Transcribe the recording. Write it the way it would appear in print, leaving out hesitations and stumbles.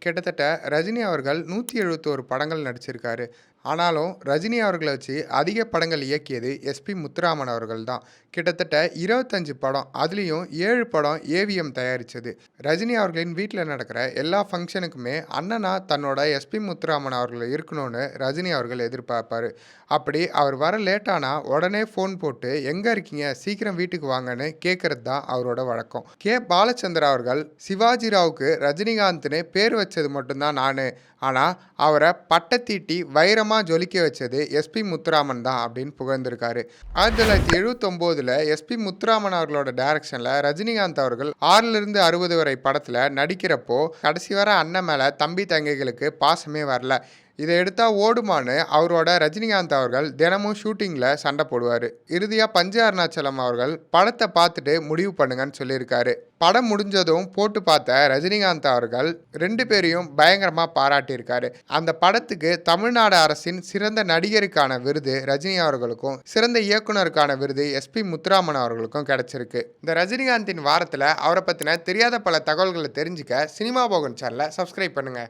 கிட்டத்தட்ட ரஜினி அவர்கள் 171 படங்கள் நடிச்சிருக்காரு. ஆனாலும் ரஜினி அவர்கள வச்சு அதிக படங்கள் இயக்கியது எஸ்பி முத்துராமன் அவர்கள் தான். கிட்டத்தட்ட 25 படம். அதுலயும் 7 படம் ஏவிஎம் தயாரிச்சது. ரஜினி அவர்களின் வீட்ல நடக்கிற எல்லா ஃபங்ஷனுக்குமே அண்ணனா தன்னோட எஸ்பி முத்துராமன் அவர்கள் இருக்கணும்னு ரஜினி அவர்கள் எதிர்பார்ப்பாரு. அப்படி அவர் வர லேட் ஆனா உடனே ஃபோன் போட்டு எங்க இருக்கீங்க? சீக்கிரம் வீட்டுக்கு வாங்கன்னு கேட்கறது தான் அவரோட வழக்கம். பாலச்சந்தர் அவர்கள் சிவாஜி ராவுக்கு ரஜினிகாந்த்னு பேர் வச்சது மட்டும்தான் நானு. ஆனா அவர பட்டத்தீட்டி வைரமா ஜொலிக்க வச்சது எஸ்பி முத்துராமன் தான் அப்படின்னு புகழ்ந்திருக்காரு. 1979ல எஸ்பி முத்துராமன் அவர்களோட டைரக்ஷன்ல ரஜினிகாந்த் அவர்கள் 6லிருந்து 60 வரை படத்துல நடிக்கிறப்போ கடைசி வர அண்ணன் மேல தம்பி தங்கைகளுக்கு பாசமே வரல. இதை எடுத்தா ஓடுமான்னு அவரோட ரஜினிகாந்த் அவர்கள் தினமும் ஷூட்டிங்ல சண்டை போடுவாரு. இறுதியா பஞ்சு அருணாச்சலம் அவர்கள் படத்தை பார்த்துட்டு முடிவு பண்ணுங்கன்னு சொல்லியிருக்காரு. படம் முடிஞ்சதும் போட்டு பார்த்த ரஜினிகாந்த் அவர்கள் 2 பேரையும் பயங்கரமா பாராட்டியிருக்காரு. அந்த படத்துக்கு தமிழ்நாடு அரசின் சிறந்த நடிகருக்கான விருது ரஜினி அவர்களுக்கும், சிறந்த இயக்குனருக்கான விருது எஸ்பி முத்துராமன் அவர்களுக்கும் கிடைச்சிருக்கு. இந்த ரஜினிகாந்தின் வாரத்துல அவரை பத்தின தெரியாத பல தகவல்களை தெரிஞ்சுக்க சினிமா போகன் சேனலை சப்ஸ்கிரைப் பண்ணுங்க.